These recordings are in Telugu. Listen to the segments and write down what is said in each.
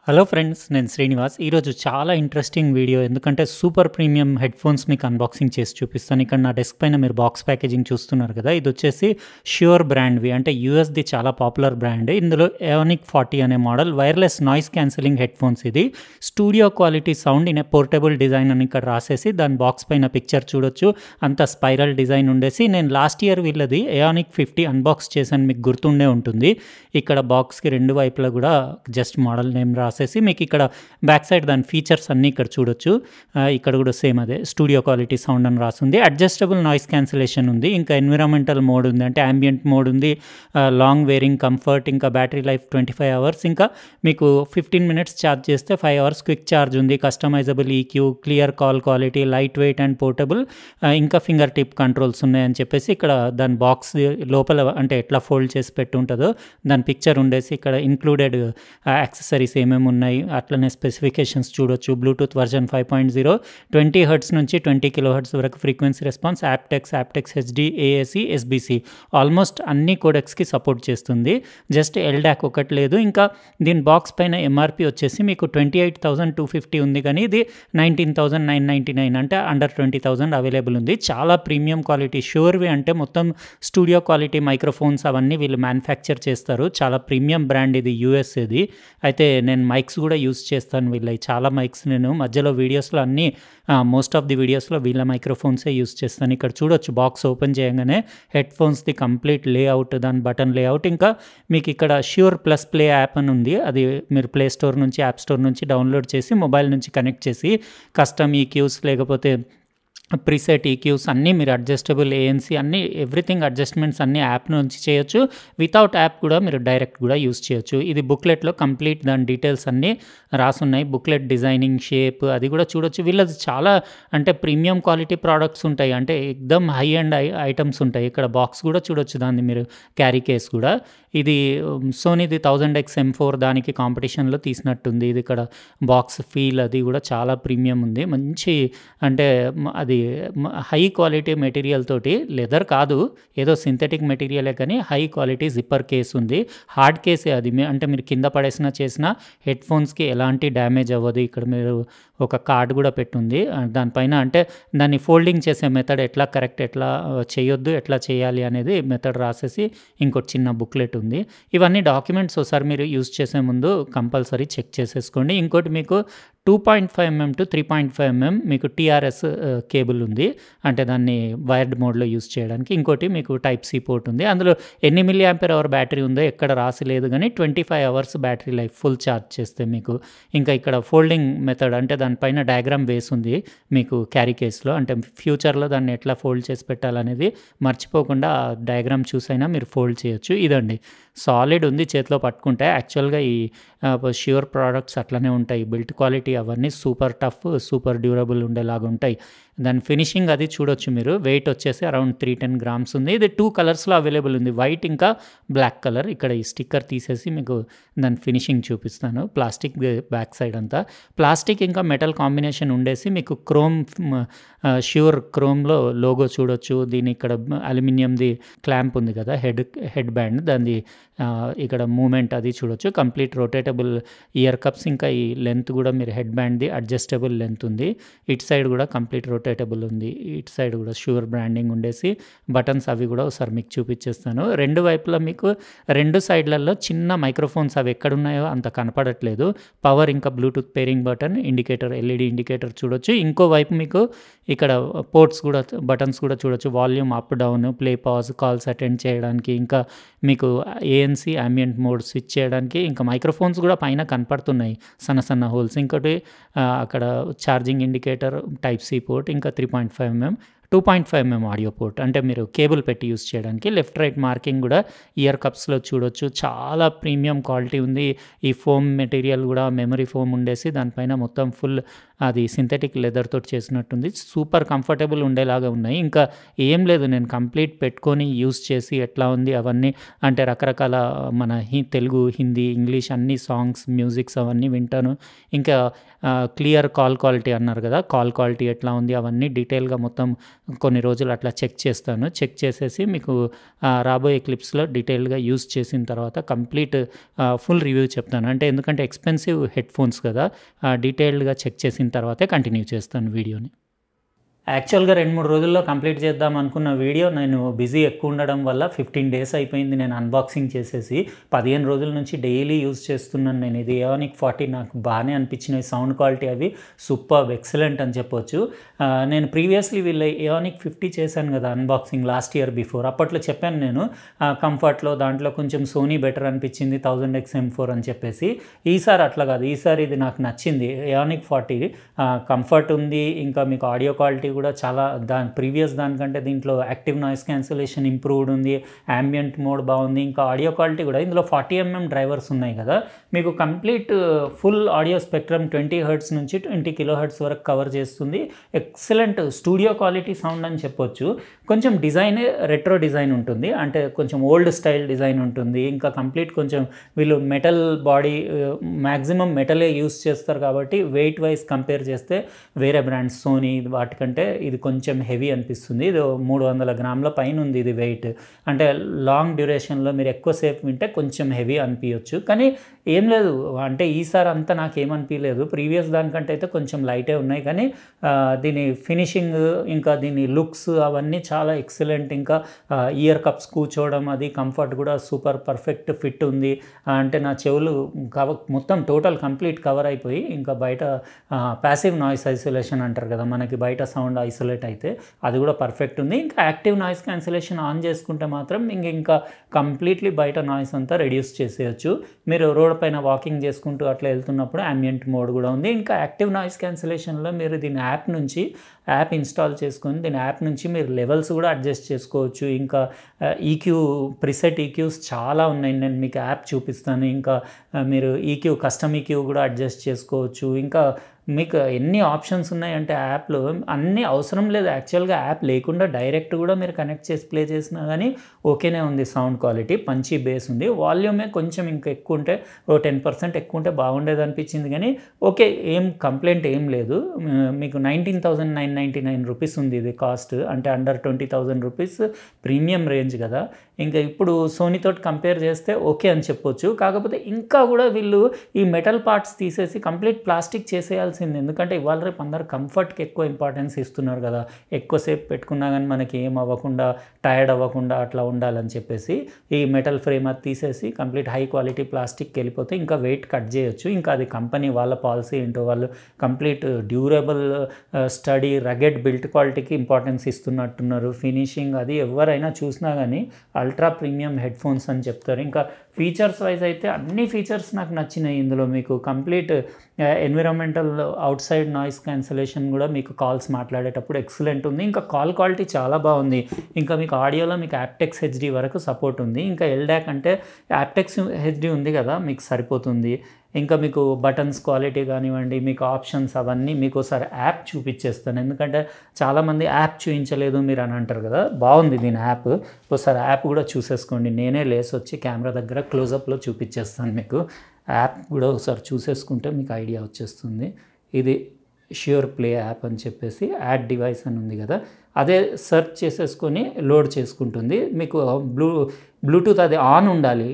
హలో ఫ్రెండ్స్, నేను శ్రీనివాస్. ఈరోజు చాలా ఇంట్రెస్టింగ్ వీడియో. ఎందుకంటే సూపర్ ప్రీమియం హెడ్ఫోన్స్ మీకు అన్బాక్సింగ్ చేసి చూపిస్తాను. ఇక్కడ నా డెస్క్ పైన మీరు బాక్స్ ప్యాకేజింగ్ చూస్తున్నారు కదా, ఇది వచ్చేసి ష్యూర్ బ్రాండ్వి, అంటే యూఎస్ది చాలా పాపులర్ బ్రాండ్. ఇందులో ఏవనిక్ 40 అనే model wireless noise cancelling headphones. ఇది studio quality sound in a portable design అని ఇక్కడ రాసేసి దాని బాక్స్ పైన పిక్చర్ చూడొచ్చు. అంత స్పైరల్ డిజైన్ ఉండేసి, నేను లాస్ట్ ఇయర్ వీళ్ళది ఏవనిక్ 50 అన్బాక్స్ చేశాను, మీకు గుర్తుండే ఉంటుంది. ఇక్కడ బాక్స్కి రెండు వైపులా కూడా జస్ట్ మోడల్ నేమ్ రాసేసి మీకు ఇక్కడ బ్యాక్ సైడ్ దాని ఫీచర్స్ అన్నీ ఇక్కడ చూడొచ్చు. ఇక్కడ కూడా సేమ్ అదే స్టూడియో క్వాలిటీ సౌండ్ అని రాసింది. అడ్జస్టబుల్ నాయిస్ క్యాన్సిలేషన్ ఉంది, ఇంకా ఎన్విరాన్మెంటల్ మోడ్ ఉంది, అంటే ambient మోడ్ ఉంది, లాంగ్ వేరింగ్ కంఫర్ట్, ఇంకా బ్యాటరీ లైఫ్ 25 అవర్స్, ఇంకా మీకు 15 మినిట్స్ ఛార్జ్ చేస్తే 5 అవర్స్ క్విక్ ఛార్జ్ ఉంది. Customisable EQ, clear call quality, light weight and portable, ఇంకా ఫింగర్ టిప్ కంట్రోల్స్ ఉన్నాయని చెప్పేసి ఇక్కడ దాని బాక్స్ లోపల అంటే ఎట్లా ఫోల్డ్ చేసి పెట్టి ఉంటుందో దాని పిక్చర్ ఉండేసి ఇక్కడ ఇంక్లూడెడ్ యాక్సెసరీస్ ఏమేమి ఉన్నాయి, అట్లనే స్పెసిఫికేషన్స్ చూడొచ్చు. బ్లూటూత్ వర్జన్ 5.0, 20 హెర్ట్జ్ నుంచి 20 కిలో హెర్ట్జ్ వరకు frequency response, aptX HD, ఏఏసి, SBC almost అన్ని కోడెక్స్కి సపోర్ట్ చేస్తుంది. జస్ట్ ఎల్డాక్ ఒకటి లేదు. ఇంకా దీని బాక్స్ పైన ఎంఆర్పి వచ్చేసి మీకు 28,250 ఉంది, కానీ ఇది 19,999, అంటే అండర్ 20,000 అవైలబుల్ ఉంది. చాలా ప్రీమియం క్వాలిటీ ష్యూర్వి, అంటే మొత్తం స్టూడియో క్వాలిటీ మైక్రోఫోన్స్ అవన్నీ వీళ్ళు మ్యానుఫ్యాక్చర్ చేస్తారు. చాలా ప్రీమియం బ్రాండ్ ఇది, యూఎస్ఏది. అయితే నేను మైక్స్ కూడా యూస్ చేస్తాను వీళ్ళవి. చాలా మైక్స్ నేను మధ్యలో వీడియోస్లో అన్నీ మోస్ట్ ఆఫ్ ది వీడియోస్లో వీళ్ళ మైక్రోఫోన్సే యూస్ చేస్తాను. ఇక్కడ చూడొచ్చు బాక్స్ ఓపెన్ చేయగానే హెడ్ఫోన్స్ది కంప్లీట్ లేఅవుట్, దాని బటన్ లేఅవుట్, ఇంకా మీకు ఇక్కడ ShurePlus Play App అని ఉంది. అది మీరు ప్లే స్టోర్ నుంచి, యాప్ స్టోర్ నుంచి డౌన్లోడ్ చేసి మొబైల్ నుంచి కనెక్ట్ చేసి కస్టమ్ ఈక్యూస్ లేకపోతే ప్రీసెట్ ఈక్యూస్ అన్నీ మీరు అడ్జస్టబుల్ ఏఎన్సీ అన్నీ ఎవ్రీథింగ్ అడ్జస్ట్మెంట్స్ అన్నీ యాప్ నుంచి చేయొచ్చు. వితౌట్ యాప్ కూడా మీరు డైరెక్ట్ కూడా యూస్ చేయొచ్చు. ఇది బుక్లెట్లో కంప్లీట్ దాని డీటెయిల్స్ అన్నీ రాసున్నాయి. బుక్లెట్ డిజైనింగ్, షేప్ అది కూడా చూడొచ్చు. వీళ్ళది చాలా అంటే ప్రీమియం క్వాలిటీ ప్రోడక్ట్స్ ఉంటాయి, అంటే ఎక్దమ్ హై అండ్ ఐటమ్స్ ఉంటాయి. ఇక్కడ బాక్స్ కూడా చూడొచ్చు, దాన్ని మీరు క్యారీ కేస్ కూడా. ఇది సోనీది 1000X M4 దానికి కాంపిటీషన్లో తీసినట్టుంది. ఇది ఇక్కడ బాక్స్ ఫీల్ అది కూడా చాలా ప్రీమియం ఉంది. మంచి అంటే అది హై క్వాలిటీ మెటీరియల్ తోటి, లెదర్ కాదు, ఏదో సింథటిక్ మెటీరియలే, కానీ హై క్వాలిటీ జిప్పర్ కేస్ ఉంది. హార్డ్ కేసే అది, అంటే మీరు కింద పడేసినా చేసినా హెడ్ఫోన్స్కి ఎలాంటి డ్యామేజ్ అవ్వదు. ఇక్కడ మీరు ఒక కార్డ్ కూడా పెట్టుంది దానిపైన, అంటే దాన్ని ఫోల్డింగ్ చేసే మెథడ్ ఎట్లా కరెక్ట్, ఎట్లా చేయొద్దు, ఎట్లా చేయాలి అనేది మెథడ్ రాసేసి ఇంకోటి చిన్న బుక్లెట్ ఉంది. ఇవన్నీ డాక్యుమెంట్స్ ఒకసారి మీరు యూస్ చేసే ముందు కంపల్సరీ చెక్ చేసేసుకోండి. ఇంకోటి మీకు 2.5mm to 3.5mm మీకు టీఆర్ఎస్ కేబుల్ ఉంది, అంటే దాన్ని వైర్డ్ మోడ్లో యూస్ చేయడానికి. ఇంకోటి మీకు టైప్ సి పోర్ట్ ఉంది. అందులో ఎన్ని mAh బ్యాటరీ ఉందో ఎక్కడ రాసి లేదు, కానీ 25 hours battery life full charge చేస్తే మీకు. ఇంకా ఇక్కడ ఫోల్డింగ్ మెథడ్, అంటే దానిపైన డయాగ్రామ్ వేసి ఉంది మీకు క్యారీ కేస్లో, అంటే ఫ్యూచర్లో దాన్ని ఎట్లా ఫోల్డ్ చేసి పెట్టాలనేది మర్చిపోకుండా ఆ డయాగ్రామ్ చూసైనా మీరు ఫోల్డ్ చేయొచ్చు. ఇదండి, సాలిడ్ ఉంది చేతిలో పట్టుకుంటే. యాక్చువల్గా ఈ ష్యూర్ ప్రోడక్ట్స్ అట్లనే ఉంటాయి, బిల్ట్ క్వాలిటీ అవన్నీ సూపర్ టఫ్, సూపర్ డ్యూరబుల్ ఉండేలాగా ఉంటాయి. దాని ఫినిషింగ్ అది చూడొచ్చు మీరు. వెయిట్ వచ్చేసి అరౌండ్ 310 గ్రామ్స్ ఉంది. ఇది 2 కలర్స్లో అవైలబుల్ ఉంది, వైట్ ఇంకా బ్లాక్ కలర్. ఇక్కడ ఈ స్టిక్కర్ తీసేసి మీకు దాని ఫినిషింగ్ చూపిస్తాను. ప్లాస్టిక్ బ్యాక్ సైడ్ అంతా ప్లాస్టిక్ ఇంకా మెటల్ కాంబినేషన్ ఉండేసి మీకు క్రోమ్, ష్యూర్ క్రోమ్లో లోగో చూడొచ్చు. దీని ఇక్కడ అల్యూమినియంది క్లాంప్ ఉంది కదా, హెడ్ బ్యాండ్, దాన్ని ఇక్కడ మూమెంట్ అది చూడొచ్చు. కంప్లీట్ రొటేటబుల్ ఇయర్ కప్స్, ఇంకా ఈ లెంత్ కూడా మీరు హెడ్ బ్యాండ్ది అడ్జస్టబుల్ లెంత్ ఉంది. ఇటు సైడ్ కూడా కంప్లీట్ రొటేటబుల్ ఉంది. ఇటు సైడ్ కూడా ష్యూర్ బ్రాండింగ్ ఉండేసి బటన్స్ అవి కూడా ఒకసారి మీకు చూపించేస్తాను. రెండు వైపులా మీకు రెండు సైడ్లలో చిన్న మైక్రోఫోన్స్, అవి ఎక్కడున్నాయో అంత కనపడట్లేదు. పవర్ ఇంకా Bluetooth pairing button, indicator, LED indicator చూడొచ్చు. ఇంకో వైపు మీకు ఇక్కడ పోర్ట్స్ కూడా, బటన్స్ కూడా చూడొచ్చు. Volume up down, play pause, calls attend చేయడానికి, ఇంకా మీకు ఏఎన్సీ ambient మోడ్ స్విచ్ చేయడానికి, ఇంకా మైక్రోఫోన్స్ కూడా పైన కనపడుతున్నాయి సన్న సన్న హోల్స్. ఇంకోటి అక్కడ charging indicator, type C port, ఇంకా 3.5mm 2.5mm ఆడియో పోర్ట్, అంటే మీరు కేబుల్ పెట్టి యూస్ చేయడానికి. లెఫ్ట్ రైట్ మార్కింగ్ కూడా ఇయర్ కప్స్లో చూడొచ్చు. చాలా ప్రీమియం క్వాలిటీ ఉంది. ఈ ఫోమ్ మెటీరియల్ కూడా మెమరీ ఫోమ్ ఉండేసి దానిపైన మొత్తం ఫుల్ అది సింథటిక్ లెదర్ తోటి చేసినట్టుంది. సూపర్ కంఫర్టబుల్ ఉండేలాగా ఉన్నాయి. ఇంకా ఏం లేదు, నేను కంప్లీట్ పెట్టుకొని యూస్ చేసి ఎట్లా ఉంది అవన్నీ, అంటే రకరకాల మన తెలుగు, హిందీ, ఇంగ్లీష్ అన్ని సాంగ్స్, మ్యూజిక్స్ అవన్నీ వింటాను. ఇంకా క్లియర్ కాల్ క్వాలిటీ అన్నారు కదా, కాల్ క్వాలిటీ ఎట్లా ఉంది అవన్నీ డీటెయిల్గా మొత్తం కొన్ని రోజులు అట్లా చెక్ చేస్తాను. చెక్ చేసేసి మీకు రాబోయే క్లిప్స్‌లో డీటెయిల్‌గా యూజ్ చేసిన తర్వాత కంప్లీట్ ఫుల్ రివ్యూ చెప్తాను. అంటే ఎందుకంటే ఎక్స్‌పెన్సివ్ హెడ్‌ఫోన్స్ కదా! డీటెయిల్డ్‌గా చెక్ చేసిన తర్వాతే కంటిన్యూ చేస్తాను వీడియోని. యాక్చువల్‌గా 2, 3 రోజుల్లో కంప్లీట్ చేద్దాం అనుకున్న వీడియో నేను బిజీ ఎక్కువ ఉండడం వల్ల 15 డేస్ అయిపోయింది నేను అన్బాక్సింగ్ చేసేసి. 15 రోజుల నుంచి డైలీ యూజ్ చేస్తున్నాను నేను. ఇది ఏవనిక్ 40 నాకు బానే అనిపించినాయి. సౌండ్ క్వాలిటీ అవి సూపర్బ్ ఎక్సలెంట్ అని చెప్పొచ్చు. నేను ప్రీవియస్‌లీ వీళ్ళ ఏవనిక్ 50 చేశాను కదా అన్బాక్సింగ్ లాస్ట్ ఇయర్ బిఫోర్. అప్పట్లో చెప్పాను నేను కంఫర్ట్‌లో దాంట్లో కొంచెం సోనీ బెటర్ అనిపించింది 1000X M4 అని చెప్పేసి. ఈసారి అట్లా కాదు. ఈసారి ఇది నాకు నచ్చింది. ఏవనిక్ 40 కంఫర్ట్ ఉంది. ఇంకా మీకు ఆడియో క్వాలిటీ కూడా చాలా ప్రీవియస్ దానికంటే దీంట్లో యాక్టివ్ నాయిస్ క్యాన్సిలేషన్ ఇంప్రూవ్డ్ ఉంది. యాంబియంట్ మోడ్ బాగుంది. ఇంకా ఆడియో క్వాలిటీ కూడా ఇందులో 40mm డ్రైవర్స్ ఉన్నాయి కదా! మీకు complete full audio spectrum 20 hertz నుంచి 20 కిలోహెర్ట్జ్ వరకు కవర్ చేస్తుంది. ఎక్సలెంట్ స్టూడియో క్వాలిటీ సౌండ్ అని చెప్పొచ్చు. కొంచెం డిజైన్ రెట్రో డిజైన్ ఉంటుంది. అంటే కొంచెం ఓల్డ్ స్టైల్ డిజైన్ ఉంటుంది. ఇంకా కంప్లీట్ కొంచెం వీళ్ళు మెటల్ బాడీ మ్యాక్సిమం మెటలే యూస్ చేస్తారు కాబట్టి వెయిట్ వైజ్ కంపేర్ చేస్తే వేరే బ్రాండ్స్ సోనీ వాటికంటే ఇది కొంచెం హెవీ అనిపిస్తుంది. ఇది 300 గ్రాముల పైన ఉంది ఇది వెయిట్. అంటే లాంగ్ డ్యూరేషన్‌లో మీరు ఎక్కువసేపు వింటే కొంచెం హెవీ అనిపించచ్చు. కానీ ఏం లేదు అంటే ఈసారి అంతా నాకేమనిపించలేదు. ప్రీవియస్ దానికంటే అయితే కొంచెం లైటే ఉన్నాయి. కానీ దీని ఫినిషింగ్ ఇంకా దీని లుక్స్ అవన్నీ చాలా ఎక్సలెంట్. ఇంకా ఇయర్ కప్స్ కూర్చోవడం అది కంఫర్ట్ కూడా సూపర్ పర్ఫెక్ట్ ఫిట్ ఉంది. అంటే నా చెవులు మొత్తం టోటల్ కంప్లీట్ కవర్ అయిపోయి ఇంకా బయట ప్యాసివ్ నాయిస్ ఐసోలేషన్ అంటారు కదా! మనకి బయట సౌండ్ ఐసోలేట్ అయితే అది కూడా పర్ఫెక్ట్ ఉంది. ఇంకా యాక్టివ్ నాయిస్ క్యాన్సిలేషన్ ఆన్ చేసుకుంటే మాత్రం ఇంకా కంప్లీట్‌లీ బయట నాయిస్ అంతా రెడ్యూస్ చేసేయచ్చు. మీరు రోడ్ పైన వాకింగ్ చేసుకుంటూ అట్లా వెళ్తున్నప్పుడు యాంబియంట్ మోడ్ కూడా ఉంది. ఇంకా యాక్టివ్ నాయిస్ క్యాన్సిలేషన్‌లో మీరు దీని యాప్ ఇన్‌స్టాల్ చేసుకొని దీని యాప్ నుంచి మీరు లెవెల్స్ కూడా అడ్జస్ట్ చేసుకోవచ్చు. ఇంకా ఈక్యూ ప్రిసెట్ ఈక్యూస్ చాలా ఉన్నాయి. నేను మీకు యాప్ చూపిస్తాను. ఇంకా మీరు ఈక్యూ కస్టమ్ ఈక్యూ కూడా అడ్జస్ట్ చేసుకోవచ్చు. ఇంకా మీకు ఎన్ని ఆప్షన్స్ ఉన్నాయంటే యాప్‌లో అన్నీ అవసరం లేదు. యాక్చువల్‌గా యాప్ లేకుండా డైరెక్ట్ కూడా మీరు కనెక్ట్ చేసి ప్లే చేసినా కానీ ఓకేనే ఉంది సౌండ్ క్వాలిటీ. పంచీ బేస్ ఉంది. వాల్యూమే కొంచెం ఇంకా ఎక్కువ ఉంటే 10% ఎక్కువ ఉంటే బాగుండేది అనిపించింది. కానీ ఓకే ఏం కంప్లైంట్ ఏం లేదు. మీకు 19,999 రూపీస్ ఉంది ఇది కాస్ట్. అంటే అండర్ 20,000 రూపీస్ ప్రీమియం రేంజ్ కదా! ఇంకా ఇప్పుడు సోనీతోటి కంపేర్ చేస్తే ఓకే అని చెప్పొచ్చు. కాకపోతే ఇంకా కూడా వీళ్ళు ఈ మెటల్ పార్ట్స్ తీసేసి కంప్లీట్ ప్లాస్టిక్ చేసేయాల్సింది. ఎందుకంటే ఇవాళ రేపు అందరూ కంఫర్ట్‌కి ఎక్కువ ఇంపార్టెన్స్ ఇస్తున్నారు కదా! ఎక్కువసేపు పెట్టుకున్నా కానీ మనకి ఏం అవ్వకుండా టైర్డ్ అవ్వకుండా అట్లా ఉండాలని చెప్పేసి ఈ మెటల్ ఫ్రేమ్ అది తీసేసి కంప్లీట్ హై క్వాలిటీ ప్లాస్టిక్‌కి వెళ్ళిపోతే ఇంకా వెయిట్ కట్ చేయొచ్చు. ఇంకా అది కంపెనీ వాళ్ళ పాలసీ ఏంటో వాళ్ళు complete durable study rugged built క్వాలిటీకి ఇంపార్టెన్స్ ఇస్తున్నట్టున్నారు. ఫినిషింగ్ అది ఎవరైనా చూసినా కానీ అల్ట్రా ప్రీమియం హెడ్‌ఫోన్స్ అని చెప్తారు. ఇంకా ఫీచర్స్ వైజ్ అయితే అన్ని ఫీచర్స్ నాకు నచ్చినాయి. ఇందులో మీకు complete environmental out side noise cancellation కూడా మీకు కాల్స్ మాట్లాడేటప్పుడు ఎక్సలెంట్ ఉంది. ఇంకా కాల్ క్వాలిటీ చాలా బాగుంది. ఇంకా మీకు ఆడియోలో మీకు యాప్టెక్స్ హెచ్‌డి వరకు సపోర్ట్ ఉంది. ఇంకా ఎల్డాక్ అంటే యాప్టెక్స్ హెచ్‌డి ఉంది కదా! మీకు సరిపోతుంది. ఇంకా మీకు బటన్స్ క్వాలిటీ కానివ్వండి, మీకు ఆప్షన్స్ అవన్నీ మీకోసారి యాప్ చూపించేస్తాను. ఎందుకంటే చాలామంది యాప్ చూపించలేదు మీరు అని అంటారు కదా! బాగుంది దీని యాప్. ఒకసారి యాప్ కూడా చూసేసుకోండి. నేనే లేసొచ్చి కెమెరా దగ్గర క్లోజప్‌లో చూపించేస్తాను మీకు. యాప్ కూడా ఒకసారి చూసేసుకుంటే మీకు ఐడియా వచ్చేస్తుంది. ఇది ష్యూర్ ప్లే యాప్ అని చెప్పేసి యాడ్ డివైస్ అని ఉంది కదా! అదే సెర్చ్ చేసేసుకొని లోడ్ చేసుకుంటుంది. మీకు బ్లూటూత్ అది ఆన్ ఉండాలి.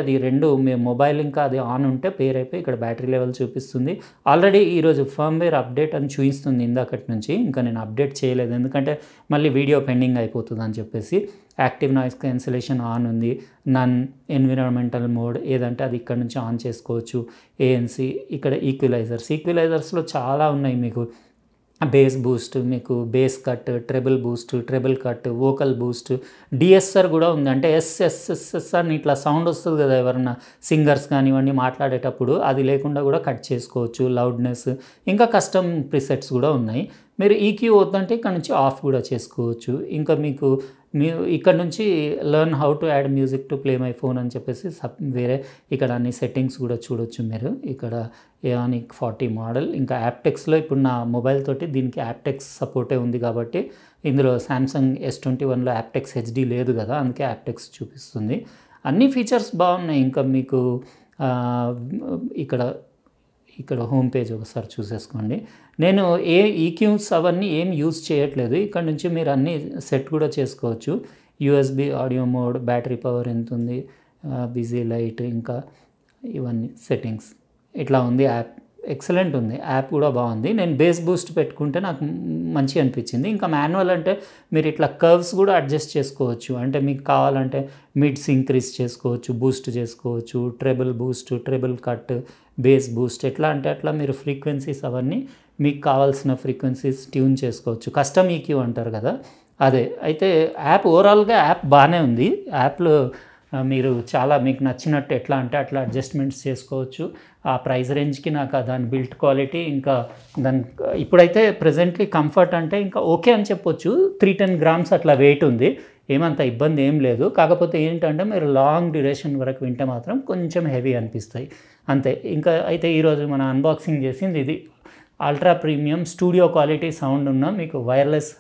అది 2 మీ మొబైల్ ఇంకా అది ఆన్ ఉంటే పేర్ అయిపోయి ఇక్కడ బ్యాటరీ లెవెల్ చూపిస్తుంది. ఆల్రెడీ ఈరోజు ఫర్మ్‌వేర్ అప్డేట్ అని చూపిస్తుంది ఇందాకటి నుంచి. ఇంకా నేను అప్డేట్ చేయలేదు. ఎందుకంటే మళ్ళీ వీడియో పెండింగ్ అయిపోతుందని చెప్పేసి. యాక్టివ్ నాయిస్ క్యాన్సిలేషన్ ఆన్ ఉంది. నన్ ఎన్విరాన్మెంటల్ మోడ్ ఏదంటే అది ఇక్కడ నుంచి ఆన్ చేసుకోవచ్చు. ఏఎన్సీ ఇక్కడ ఈక్వలైజర్స్‌లో చాలా ఉన్నాయి మీకు. బేస్ బూస్ట్, మీకు base cut, treble Boost, treble cut, vocal Boost, DSR కూడా ఉంది. అంటే ఎస్ఎస్ఎస్ఎస్ అని ఇట్లా సౌండ్ వస్తుంది కదా ఎవరన్నా సింగర్స్ కానివ్వండి మాట్లాడేటప్పుడు, అది లేకుండా కూడా కట్ చేసుకోవచ్చు. లౌడ్నెస్ ఇంకా కస్టమ్ ప్రిసెట్స్ కూడా ఉన్నాయి. మీరు ఈక్యూ వద్దంటే ఇక్కడ నుంచి ఆఫ్ కూడా చేసుకోవచ్చు. ఇంకా మీకు ఇక్కడ నుంచి learn how to ad music to play my phone అని చెప్పేసి వేరే ఇక్కడ అన్ని సెట్టింగ్స్ కూడా చూడొచ్చు మీరు. ఇక్కడ ఏఆనిక్ 40 మోడల్. ఇంకా యాప్టెక్స్లో ఇప్పుడు నా మొబైల్ తోటి దీనికి యాప్టెక్స్ సపోర్టే ఉంది కాబట్టి ఇందులో సామ్సంగ్ S21లో యాప్టెక్స్ హెచ్‌డి లేదు కదా! అందుకే యాప్టెక్స్ చూపిస్తుంది. అన్ని ఫీచర్స్ బాగున్నాయి. ఇంకా మీకు ఇక్కడ ఇక్కడ హోమ్ పేజ్ ఒకసారి చూసేసుకోండి. నేను ఈక్యూస్ అవన్నీ ఏం యూజ్ చేయట్లేదు. ఇక్కడ నుంచి మీరు అన్నీ సెట్ కూడా చేసుకోవచ్చు. USB audio mode, battery power ఎంతుంది, బిజీ లైట్, ఇంకా ఇవన్నీ సెట్టింగ్స్ ఇట్లా ఉంది. యాప్ ఎక్సలెంట్ ఉంది, యాప్ కూడా బాగుంది. నేను బేస్ బూస్ట్ పెట్టుకుంటే నాకు మంచిగా అనిపించింది. ఇంకా మాన్యువల్ అంటే మీరు ఇట్లా కర్వ్స్ కూడా అడ్జస్ట్ చేసుకోవచ్చు. అంటే మీకు కావాలంటే మిడ్స్ ఇంక్రీజ్ చేసుకోవచ్చు, బూస్ట్ చేసుకోవచ్చు, treble Boost, treble cut, base Boost, ఎట్లా అంటే అట్లా మీరు ఫ్రీక్వెన్సీస్ అవన్నీ మీకు కావాల్సిన ఫ్రీక్వెన్సీస్ ట్యూన్ చేసుకోవచ్చు. కస్టమ్ ఈక్యూ అంటారు కదా అదే. అయితే యాప్ ఓవరాల్గా యాప్ బాగానే ఉంది. యాప్లో మీరు చాలా మీకు నచ్చినట్టు ఎట్లా అంటే అట్లా అడ్జస్ట్మెంట్స్ చేసుకోవచ్చు. ఆ ప్రైస్ రేంజ్కి నాకు దాని బిల్ట్ క్వాలిటీ, ఇంకా దాని ఇప్పుడైతే ప్రెజెంట్లీ కంఫర్ట్ అంటే ఇంకా ఓకే అని చెప్పొచ్చు. 310 grams అట్లా వెయిట్ ఉంది, ఏమంత ఇబ్బంది ఏం లేదు. కాకపోతే ఏంటంటే మీరు లాంగ్ డ్యూరేషన్ వరకు వింటే మాత్రం కొంచెం హెవీ అనిపిస్తాయి అంతే. ఇంకా అయితే ఈరోజు మన అన్బాక్సింగ్ చేసింది ఇది. Ultra premium studio quality sound ఉన్న, మీకు wireless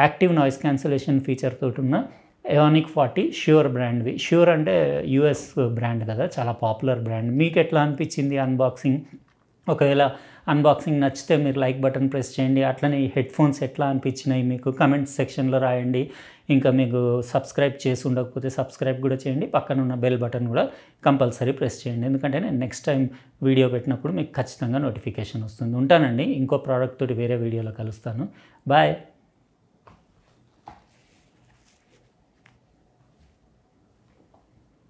active noise cancellation feature తోటి ఉన్న Aonic 40 ష్యూర్ బ్రాండ్వి. ష్యూర్ అంటే యూఎస్ బ్రాండ్ కదా, చాలా పాపులర్ బ్రాండ్. మీకు ఎట్లా అనిపించింది అన్బాక్సింగ్? ఒకవేళ అన్బాక్సింగ్ నచ్చితే మీరు లైక్ బటన్ ప్రెస్ చేయండి. అట్లనే ఈ హెడ్ ఫోన్స్ ఎట్లా అనిపించినాయి మీకు కమెంట్స్ సెక్షన్లో రాయండి. ఇంకా మీకు సబ్స్క్రైబ్ చేసి ఉండకపోతే సబ్స్క్రైబ్ కూడా చేయండి. పక్కన ఉన్న బెల్ బటన్ కూడా కంపల్సరీ ప్రెస్ చేయండి, ఎందుకంటే నేను నెక్స్ట్ టైం వీడియో పెట్టినప్పుడు మీకు ఖచ్చితంగా నోటిఫికేషన్ వస్తుంది. ఉంటానండి, ఇంకో ప్రోడక్ట్ తోటి వేరే వీడియోలో కలుస్తాను. బాయ్.